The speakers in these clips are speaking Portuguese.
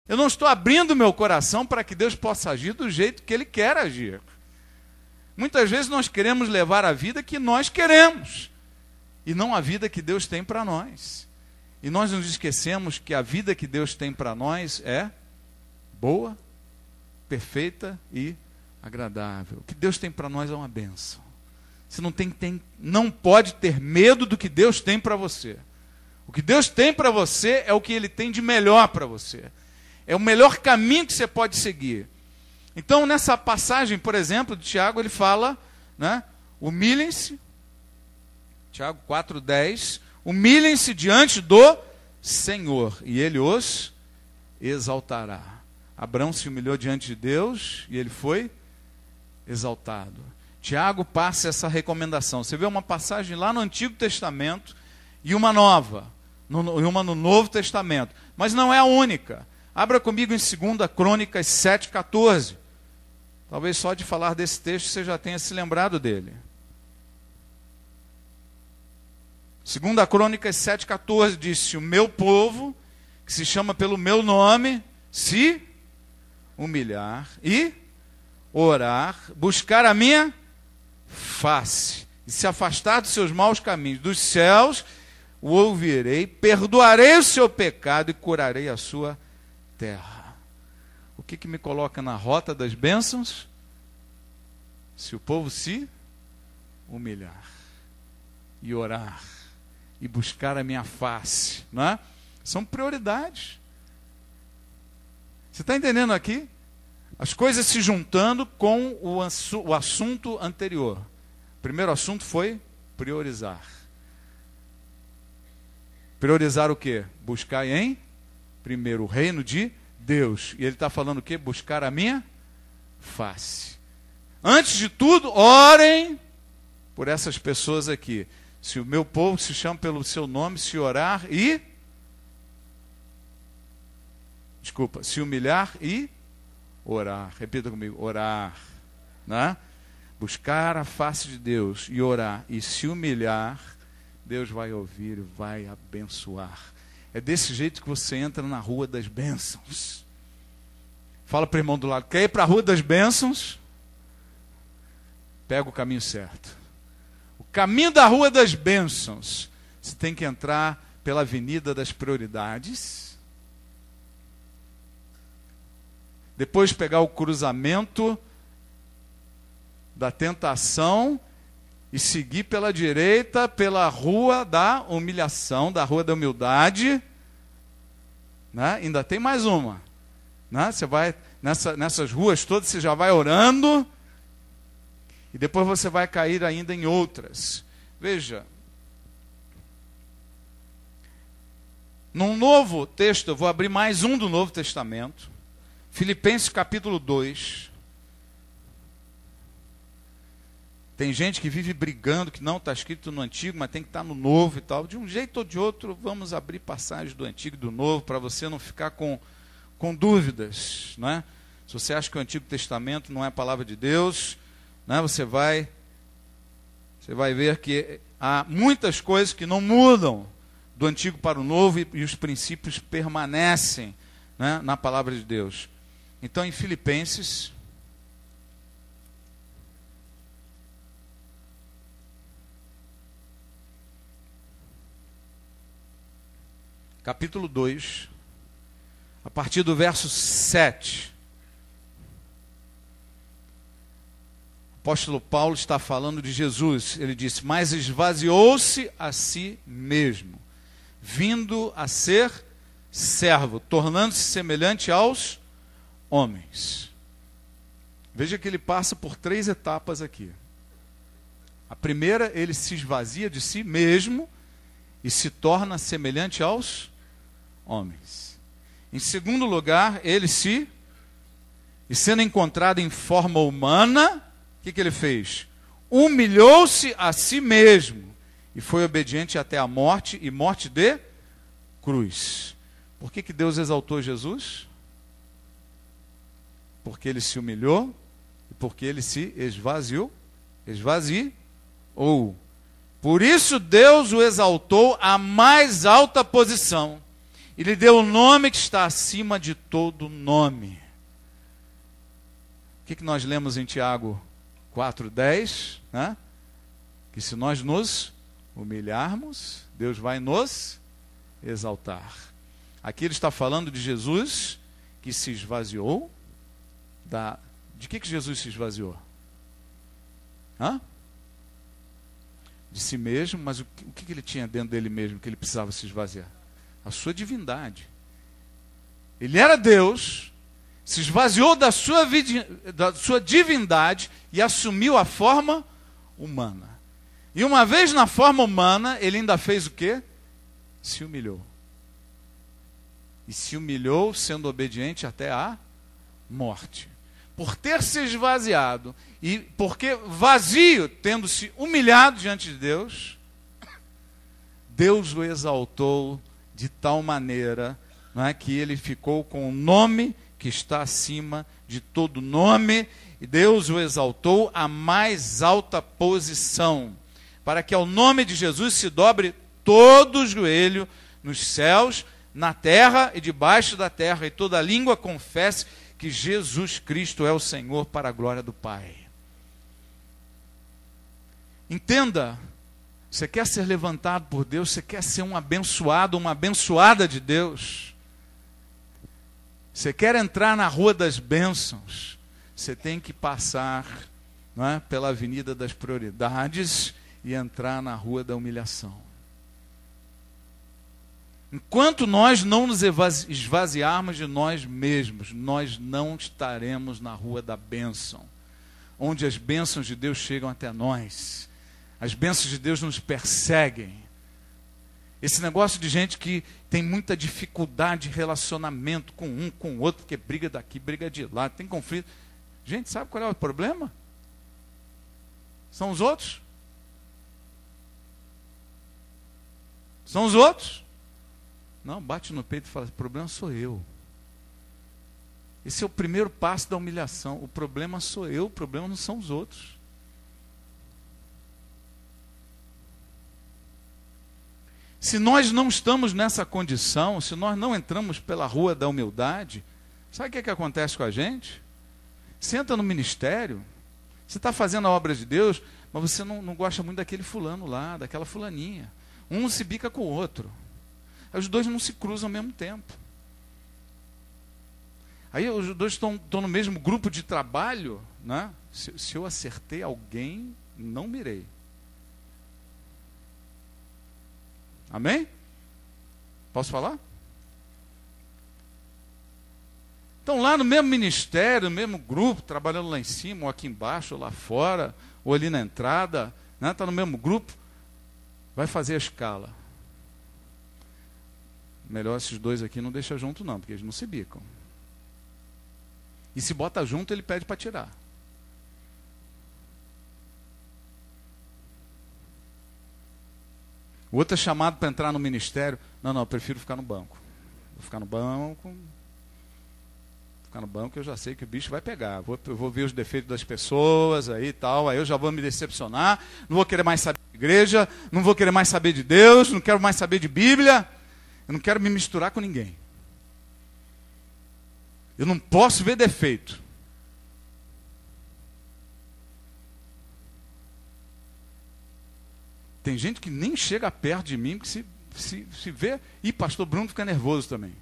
Eu não estou abrindo meu coração para que Deus possa agir do jeito que Ele quer agir. Muitas vezes nós queremos levar a vida que nós queremos, e não a vida que Deus tem para nós. E nós nos esquecemos que a vida que Deus tem para nós é boa, perfeita e agradável. O que Deus tem para nós é uma bênção. Você não pode ter medo do que Deus tem para você. O que Deus tem para você é o que Ele tem de melhor para você. É o melhor caminho que você pode seguir. Então, nessa passagem, por exemplo, de Tiago, ele fala, né, humilhem-se, Tiago 4,10, humilhem-se diante do Senhor, e Ele os exaltará. Abraão se humilhou diante de Deus, e ele foi exaltado. Tiago passa essa recomendação. Você vê uma passagem lá no Antigo Testamento, e uma nova, e uma no Novo Testamento. Mas não é a única. Abra comigo em 2 Crônicas 7,14. Talvez só de falar desse texto você já tenha se lembrado dele. 2 Crônicas 7,14 diz: se o meu povo, que se chama pelo meu nome, se humilhar e orar, buscar a minha face e se afastar dos seus maus caminhos, dos céus o ouvirei, perdoarei o seu pecado e curarei a sua terra. O que me coloca na rota das bênçãos? Se o povo se humilhar e orar e buscar a minha face, não é? São prioridades. Você está entendendo aqui? As coisas se juntando com o assunto anterior. O primeiro assunto foi priorizar. Priorizar o quê? Buscar em primeiro o reino de Deus. E ele está falando o quê? Buscar a minha face. Antes de tudo, orem por essas pessoas aqui. Se o meu povo se chama pelo seu nome, se orar e... se humilhar e orar. Repita comigo, orar. Né? Buscar a face de Deus e orar e se humilhar, Deus vai ouvir e vai abençoar. É desse jeito que você entra na rua das bênçãos. Fala para o irmão do lado, quer ir para a rua das bênçãos? Pega o caminho certo. O caminho da rua das bênçãos. Você tem que entrar pela avenida das prioridades. Depois pegar o cruzamento da tentação e seguir pela direita, pela rua da humilhação, da rua da humildade. Né? Ainda tem mais uma. Né? Você vai nessas ruas todas, você já vai orando, e depois você vai cair ainda em outras. Veja, num novo texto, eu vou abrir mais um do Novo Testamento, Filipenses capítulo 2. Tem gente que vive brigando que não está escrito no Antigo, mas tem que estar no Novo e tal. De um jeito ou de outro, vamos abrir passagens do Antigo e do Novo, para você não ficar com dúvidas. Né? Se você acha que o Antigo Testamento não é a palavra de Deus, né, você vai ver que há muitas coisas que não mudam do Antigo para o Novo, e os princípios permanecem, né, na palavra de Deus. Então, em Filipenses, capítulo 2, a partir do verso 7. O apóstolo Paulo está falando de Jesus. Ele disse: mas esvaziou-se a si mesmo, vindo a ser servo, tornando-se semelhante aos homens. Veja que ele passa por 3 etapas aqui. A primeira, ele se esvazia de si mesmo e se torna semelhante aos homens. Em segundo lugar, ele e sendo encontrado em forma humana, o que ele fez? Humilhou-se a si mesmo e foi obediente até a morte, e morte de cruz. Por que Deus exaltou Jesus? Porque ele se humilhou e porque ele se esvaziou. Por isso Deus o exaltou à mais alta posição e lhe deu o nome que está acima de todo nome. O que nós lemos em Tiago 4:10, né? Que se nós nos humilharmos, Deus vai nos exaltar. Aqui ele está falando de Jesus que se esvaziou. De que Jesus se esvaziou? De si mesmo, mas o que ele tinha dentro dele mesmo que ele precisava se esvaziar? A sua divindade. Ele era Deus, se esvaziou da sua divindade e assumiu a forma humana. E uma vez na forma humana, ele ainda fez o quê? Se humilhou. E se humilhou sendo obediente até a morte. Por ter se esvaziado e porque vazio, tendo se humilhado diante de Deus, Deus o exaltou de tal maneira, não é, que ele ficou com o nome que está acima de todo nome, e Deus o exaltou à mais alta posição, para que ao nome de Jesus se dobre todo o joelho nos céus, na terra e debaixo da terra, e toda língua confesse que Jesus Cristo é o Senhor, para a glória do Pai. Entenda, você quer ser levantado por Deus, você quer ser um abençoado, uma abençoada de Deus, você quer entrar na rua das bênçãos, você tem que passar, não é, pela avenida das prioridades e entrar na rua da humilhação. Enquanto nós não nos esvaziarmos de nós mesmos, nós não estaremos na rua da bênção, onde as bênçãos de Deus chegam até nós. As bênçãos de Deus nos perseguem. Esse negócio de gente que tem muita dificuldade de relacionamento com um, com o outro, porque briga daqui, briga de lá, tem conflito. Gente, sabe qual é o problema? São os outros. São os outros. Não, bate no peito e fala, o problema sou eu. Esse é o primeiro passo da humilhação. O problema sou eu, o problema não são os outros. Se nós não estamos nessa condição, se nós não entramos pela rua da humildade, sabe o que acontece com a gente? Você entra no ministério, você está fazendo a obra de Deus, mas você não gosta muito daquele fulano lá, daquela fulaninha. Um se bica com o outro. Os dois não se cruzam ao mesmo tempo. Aí os dois estão no mesmo grupo de trabalho, né? Se eu acertei alguém, não mirei. Amém? Posso falar? Então lá no mesmo ministério, no mesmo grupo, trabalhando lá em cima, ou aqui embaixo, ou lá fora, ou ali na entrada, né? Está no mesmo grupo, vai fazer a escala. Melhor esses dois aqui não deixa junto não, porque eles não se bicam. E se bota junto, ele pede para tirar. O outro é chamado para entrar no ministério. Não, eu prefiro ficar no banco. Vou ficar no banco. Ficar no banco, eu já sei que o bicho vai pegar. Eu vou ver os defeitos das pessoas aí e tal. Aí eu já vou me decepcionar. Não vou querer mais saber de igreja. Não vou querer mais saber de Deus. Não quero mais saber de Bíblia. Eu não quero me misturar com ninguém. Eu não posso ver defeito. Tem gente que nem chega perto de mim, porque se vê... Ih, pastor Bruno fica nervoso também.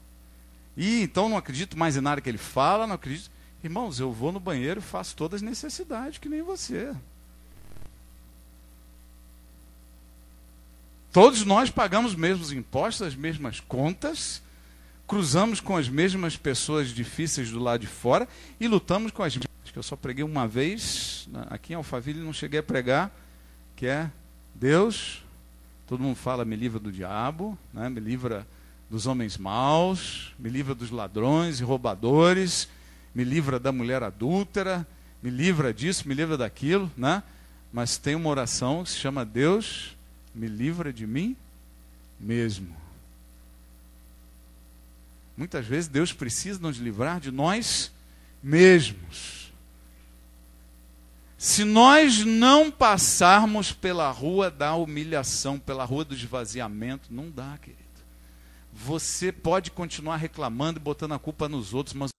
Ih, então não acredito mais em nada que ele fala, não acredito... Irmãos, eu vou no banheiro e faço todas as necessidades, que nem você. Todos nós pagamos os mesmos impostos, as mesmas contas, cruzamos com as mesmas pessoas difíceis do lado de fora e lutamos com as mesmas. Acho que eu só preguei uma vez, aqui em Alphaville não cheguei a pregar, que é Deus, todo mundo fala, me livra do diabo, né? Me livra dos homens maus, me livra dos ladrões e roubadores, me livra da mulher adúltera, me livra disso, me livra daquilo, né? Mas tem uma oração que se chama Deus... me livra de mim mesmo. Muitas vezes Deus precisa nos livrar de nós mesmos. Se nós não passarmos pela rua da humilhação, pela rua do esvaziamento, não dá, querido. você pode continuar reclamando e botando a culpa nos outros, mas